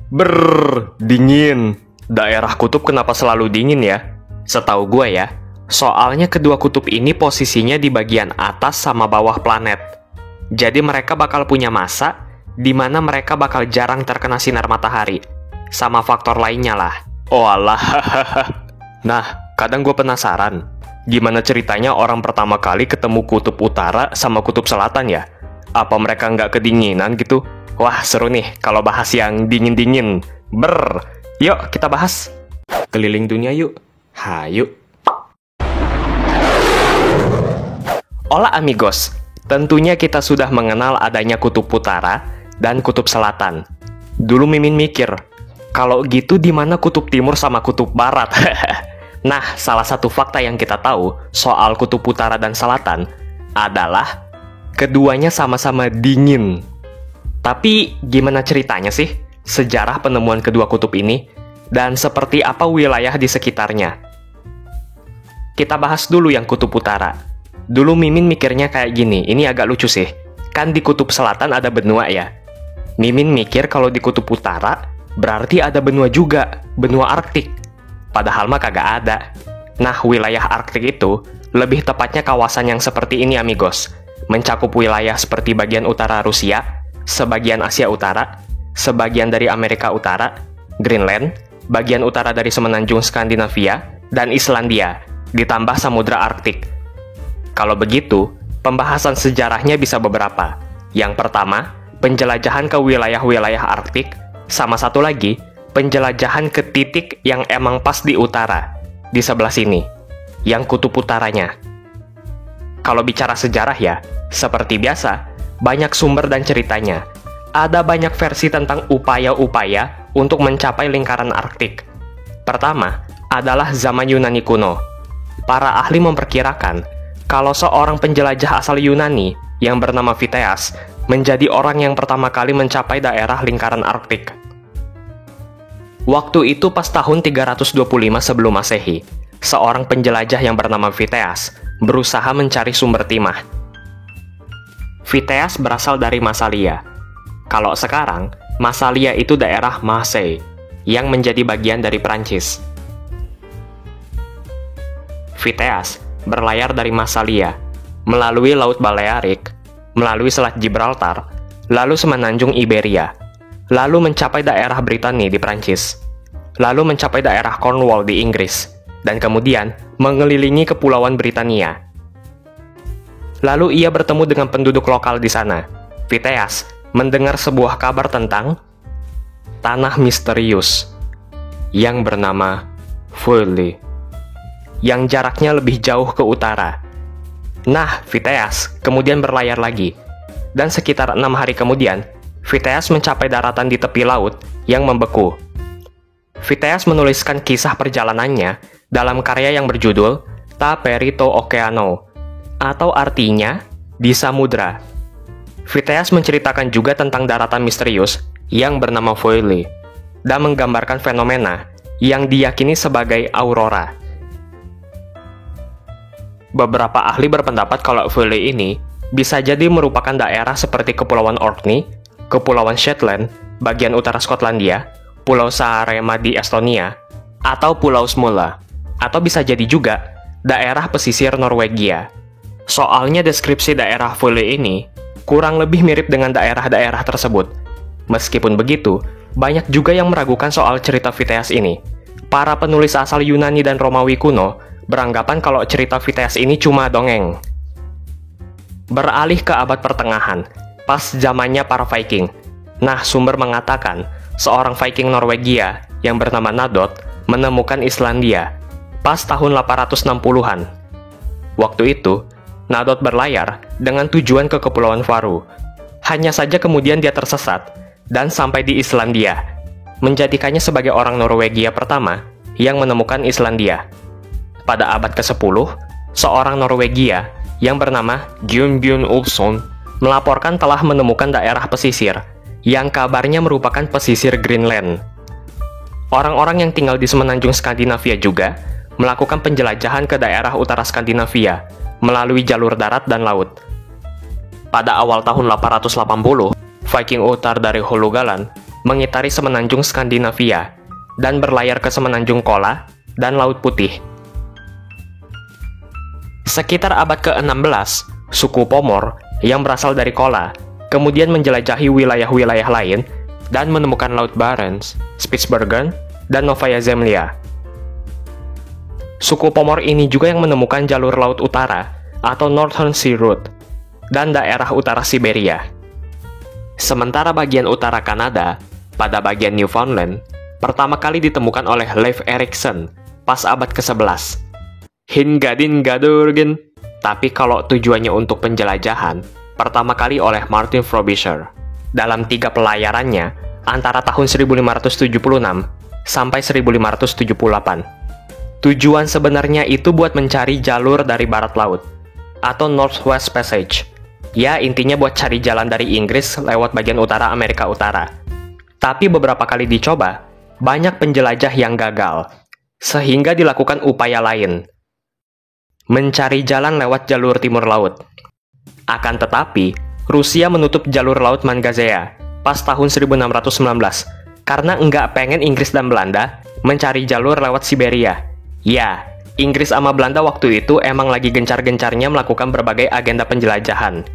Dingin. Daerah kutub kenapa selalu dingin ya? Setahu gue ya, soalnya kedua kutub ini posisinya di bagian atas sama bawah planet. Jadi mereka bakal punya masa di mana mereka bakal jarang terkena sinar matahari. Sama faktor lainnya lah. Oh alah. Nah, kadang gue penasaran, gimana ceritanya orang pertama kali ketemu kutub utara sama kutub selatan ya? Apa mereka nggak kedinginan gitu? Wah, seru nih kalau bahas yang dingin-dingin. Yuk kita bahas. Keliling dunia yuk. Hayu. Hola amigos. Tentunya kita sudah mengenal adanya kutub utara dan kutub selatan. Dulu Mimin mikir, kalau gitu di mana kutub timur sama kutub barat? Nah, salah satu fakta yang kita tahu soal kutub utara dan selatan adalah keduanya sama-sama dingin. Tapi gimana ceritanya sih sejarah penemuan kedua kutub ini dan seperti apa wilayah di sekitarnya? Kita bahas dulu yang kutub utara. Dulu Mimin mikirnya kayak gini, ini agak lucu sih. Kan di kutub selatan ada benua ya. Mimin mikir kalau di kutub utara berarti ada benua juga, benua Arktik. Padahal mah kagak ada. Nah, wilayah Arktik itu lebih tepatnya kawasan yang seperti ini amigos. Mencakup wilayah seperti bagian utara Rusia, sebagian Asia Utara, sebagian dari Amerika Utara, Greenland, bagian utara dari semenanjung Skandinavia, dan Islandia, ditambah Samudra Arktik. Kalau begitu, pembahasan sejarahnya bisa beberapa. Yang pertama, penjelajahan ke wilayah-wilayah Arktik, sama satu lagi, penjelajahan ke titik yang emang pas di utara, di sebelah sini, yang kutub utaranya. Kalau bicara sejarah ya, seperti biasa, banyak sumber dan ceritanya. Ada banyak versi tentang upaya-upaya untuk mencapai lingkaran Arktik. Pertama, adalah zaman Yunani kuno. Para ahli memperkirakan kalau seorang penjelajah asal Yunani yang bernama Viteas menjadi orang yang pertama kali mencapai daerah lingkaran Arktik. Waktu itu pas tahun 325 sebelum Masehi, seorang penjelajah yang bernama Viteas berusaha mencari sumber timah. Viteas berasal dari Massalia. Kalau sekarang, Massalia itu daerah Marseille, yang menjadi bagian dari Prancis. Viteas berlayar dari Massalia, melalui Laut Balearik, melalui Selat Gibraltar, lalu semenanjung Iberia, lalu mencapai daerah Britania di Prancis, lalu mencapai daerah Cornwall di Inggris, dan kemudian mengelilingi Kepulauan Britania. Lalu ia bertemu dengan penduduk lokal di sana. Viteas mendengar sebuah kabar tentang tanah misterius yang bernama Foyle, yang jaraknya lebih jauh ke utara. Nah, Viteas kemudian berlayar lagi, dan sekitar 6 hari kemudian, Viteas mencapai daratan di tepi laut yang membeku. Viteas menuliskan kisah perjalanannya dalam karya yang berjudul Ta Perito Okeano, atau artinya di samudra. Viteas menceritakan juga tentang daratan misterius yang bernama Foyle dan menggambarkan fenomena yang diyakini sebagai aurora. Beberapa ahli berpendapat kalau Foyle ini bisa jadi merupakan daerah seperti Kepulauan Orkney, Kepulauan Shetland, bagian utara Skotlandia, Pulau Saaremaa di Estonia, atau Pulau Smola, atau bisa jadi juga daerah pesisir Norwegia. Soalnya deskripsi daerah Foyle ini kurang lebih mirip dengan daerah-daerah tersebut. Meskipun begitu, banyak juga yang meragukan soal cerita Viteas ini. Para penulis asal Yunani dan Romawi kuno beranggapan kalau cerita Viteas ini cuma dongeng. Beralih ke abad pertengahan, pas zamannya para Viking. Nah, sumber mengatakan seorang Viking Norwegia yang bernama Nadot menemukan Islandia pas tahun 860-an. Waktu itu, Nadot berlayar dengan tujuan ke Kepulauan Faroe. Hanya saja kemudian dia tersesat dan sampai di Islandia, menjadikannya sebagai orang Norwegia pertama yang menemukan Islandia. Pada abad ke-10, seorang Norwegia yang bernama Gunnbjørn Ulfsson melaporkan telah menemukan daerah pesisir yang kabarnya merupakan pesisir Greenland. Orang-orang yang tinggal di semenanjung Skandinavia juga melakukan penjelajahan ke daerah utara Skandinavia melalui jalur darat dan laut. Pada awal tahun 880, Viking Uttar dari Hålogaland mengitari semenanjung Skandinavia, dan berlayar ke semenanjung Kola dan Laut Putih. Sekitar abad ke-16, suku Pomor yang berasal dari Kola kemudian menjelajahi wilayah-wilayah lain dan menemukan Laut Barents, Spitsbergen, dan Novaya Zemlya. Suku Pomor ini juga yang menemukan jalur Laut Utara atau Northern Sea Route dan daerah utara Siberia. Sementara bagian utara Kanada, pada bagian Newfoundland, pertama kali ditemukan oleh Leif Erikson pas abad ke-11. Hingadin Gadurgen. Tapi kalau tujuannya untuk penjelajahan, pertama kali oleh Martin Frobisher dalam 3 pelayarannya antara tahun 1576 sampai 1578. Tujuan sebenarnya itu buat mencari jalur dari barat laut, atau Northwest Passage. Ya, intinya buat cari jalan dari Inggris lewat bagian utara Amerika Utara. Tapi beberapa kali dicoba, banyak penjelajah yang gagal, sehingga dilakukan upaya lain, mencari jalan lewat jalur timur laut. Akan tetapi, Rusia menutup jalur laut Mangazea pas tahun 1619, karena nggak pengen Inggris dan Belanda mencari jalur lewat Siberia. Ya, Inggris sama Belanda waktu itu emang lagi gencar-gencarnya melakukan berbagai agenda penjelajahan.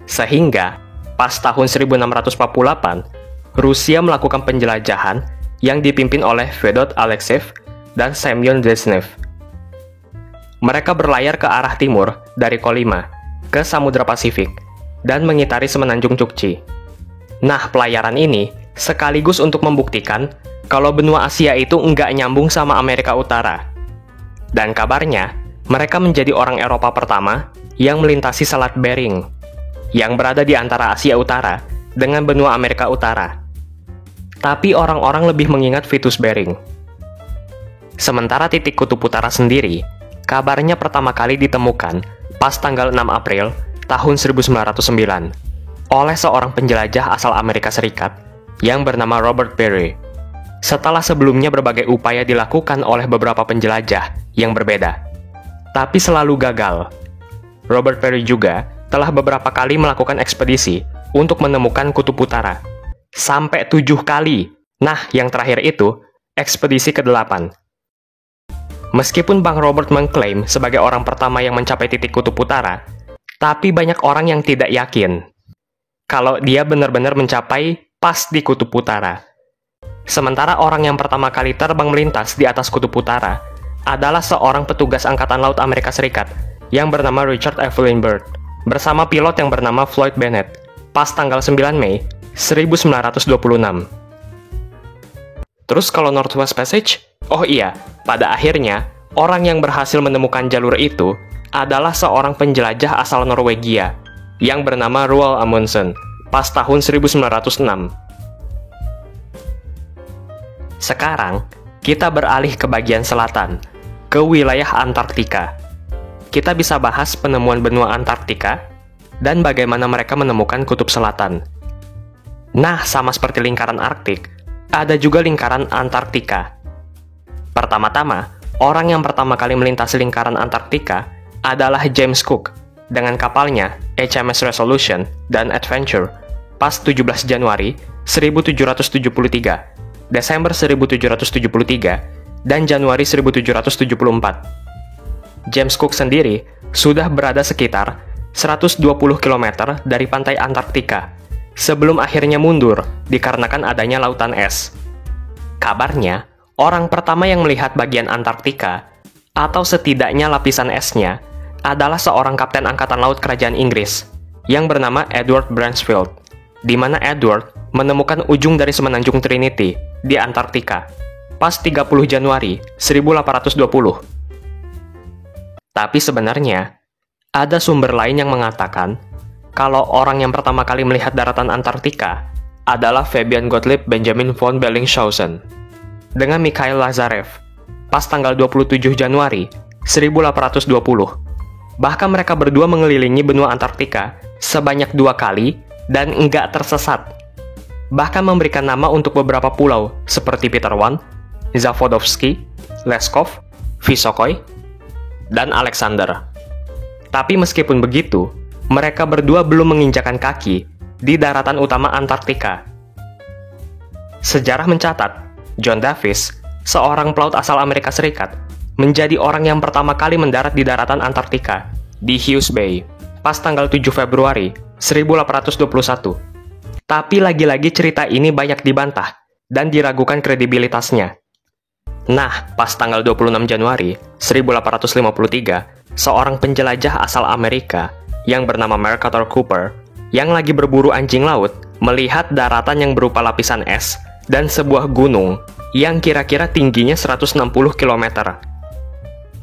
Sehingga, pas tahun 1648, Rusia melakukan penjelajahan yang dipimpin oleh Fedot Alekseev dan Semyon Dezhnev. Mereka berlayar ke arah timur dari Kolyma ke Samudra Pasifik dan mengitari semenanjung Chukchi. Nah, pelayaran ini sekaligus untuk membuktikan kalau benua Asia itu nggak nyambung sama Amerika Utara. Dan kabarnya, mereka menjadi orang Eropa pertama yang melintasi Selat Bering, yang berada di antara Asia Utara dengan benua Amerika Utara. Tapi orang-orang lebih mengingat Vitus Bering. Sementara titik kutub utara sendiri, kabarnya pertama kali ditemukan pas tanggal 6 April tahun 1909 oleh seorang penjelajah asal Amerika Serikat yang bernama Robert Peary. Setelah sebelumnya berbagai upaya dilakukan oleh beberapa penjelajah yang berbeda, tapi selalu gagal. Robert Peary juga telah beberapa kali melakukan ekspedisi untuk menemukan kutub utara, sampai 7 kali. Nah, yang terakhir itu ekspedisi ke-8. Meskipun Bang Robert mengklaim sebagai orang pertama yang mencapai titik kutub utara, tapi banyak orang yang tidak yakin kalau dia benar-benar mencapai pas di kutub utara. Sementara orang yang pertama kali terbang melintas di atas kutub utara adalah seorang petugas Angkatan Laut Amerika Serikat yang bernama Richard Evelyn Byrd bersama pilot yang bernama Floyd Bennett pas tanggal 9 Mei 1926. Terus kalau Northwest Passage? Oh iya, pada akhirnya orang yang berhasil menemukan jalur itu adalah seorang penjelajah asal Norwegia yang bernama Roald Amundsen pas tahun 1906. Sekarang, kita beralih ke bagian selatan, ke wilayah Antartika. Kita bisa bahas penemuan benua Antartika dan bagaimana mereka menemukan kutub selatan. Nah, sama seperti lingkaran Arktik, ada juga lingkaran Antartika. Pertama-tama, orang yang pertama kali melintasi lingkaran Antartika adalah James Cook dengan kapalnya HMS Resolution dan Adventure pas 17 Januari 1773, Desember 1773, dan Januari 1774. James Cook sendiri sudah berada sekitar 120 km dari pantai Antartika sebelum akhirnya mundur dikarenakan adanya lautan es. Kabarnya, orang pertama yang melihat bagian Antartika, atau setidaknya lapisan esnya, adalah seorang kapten angkatan laut kerajaan Inggris yang bernama Edward Bransfield, di mana Edward menemukan ujung dari semenanjung Trinity di Antartika pas 30 Januari 1820. Tapi sebenarnya, ada sumber lain yang mengatakan kalau orang yang pertama kali melihat daratan Antartika adalah Fabian Gottlieb Benjamin von Bellingshausen dengan Mikhail Lazarev pas tanggal 27 Januari 1820. Bahkan mereka berdua mengelilingi benua Antartika sebanyak 2 kali dan enggak tersesat. Bahkan memberikan nama untuk beberapa pulau seperti Peter One, Zavodovsky, Leskov, Vysokoy, dan Alexander. Tapi meskipun begitu, mereka berdua belum menginjakan kaki di daratan utama Antartika. Sejarah mencatat, John Davis, seorang pelaut asal Amerika Serikat, menjadi orang yang pertama kali mendarat di daratan Antartika, di Hughes Bay, pas tanggal 7 Februari 1821. Tapi lagi-lagi cerita ini banyak dibantah dan diragukan kredibilitasnya. Nah, pas tanggal 26 Januari 1853, seorang penjelajah asal Amerika yang bernama Mercator Cooper, yang lagi berburu anjing laut, melihat daratan yang berupa lapisan es dan sebuah gunung yang kira-kira tingginya 160 km.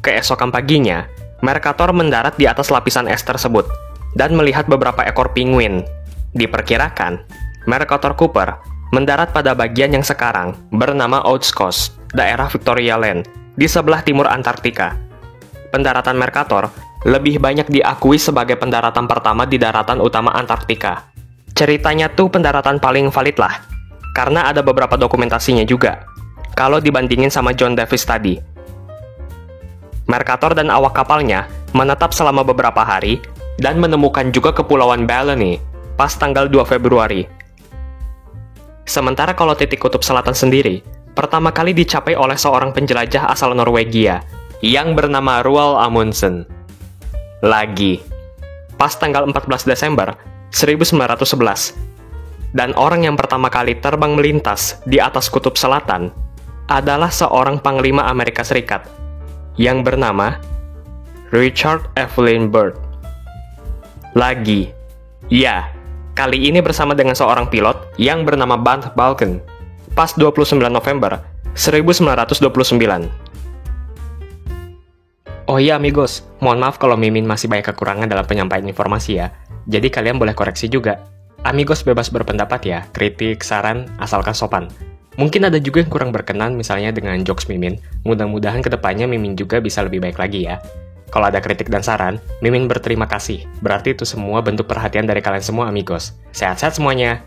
Keesokan paginya, Mercator mendarat di atas lapisan es tersebut dan melihat beberapa ekor penguin. Diperkirakan, Mercator Cooper mendarat pada bagian yang sekarang bernama Oates Coast, daerah Victoria Land, di sebelah timur Antartika. Pendaratan Mercator lebih banyak diakui sebagai pendaratan pertama di daratan utama Antartika. Ceritanya tuh pendaratan paling valid lah, karena ada beberapa dokumentasinya juga, kalau dibandingin sama John Davis tadi. Mercator dan awak kapalnya menetap selama beberapa hari dan menemukan juga Kepulauan Balleny pas tanggal 2 Februari. Sementara kalau titik kutub selatan sendiri, pertama kali dicapai oleh seorang penjelajah asal Norwegia yang bernama Roald Amundsen. Lagi, pas tanggal 14 Desember 1911. Dan orang yang pertama kali terbang melintas di atas kutub selatan adalah seorang panglima Amerika Serikat yang bernama Richard Evelyn Byrd. Lagi, ya, kali ini bersama dengan seorang pilot yang bernama Van Balken, pas 29 November 1929. Oh iya amigos, mohon maaf kalau Mimin masih banyak kekurangan dalam penyampaian informasi ya, jadi kalian boleh koreksi juga. Amigos bebas berpendapat ya, kritik, saran, asalkan sopan. Mungkin ada juga yang kurang berkenan misalnya dengan jokes Mimin, mudah-mudahan kedepannya Mimin juga bisa lebih baik lagi ya. Kalau ada kritik dan saran, Mimin berterima kasih. Berarti itu semua bentuk perhatian dari kalian semua amigos. Sehat-sehat semuanya.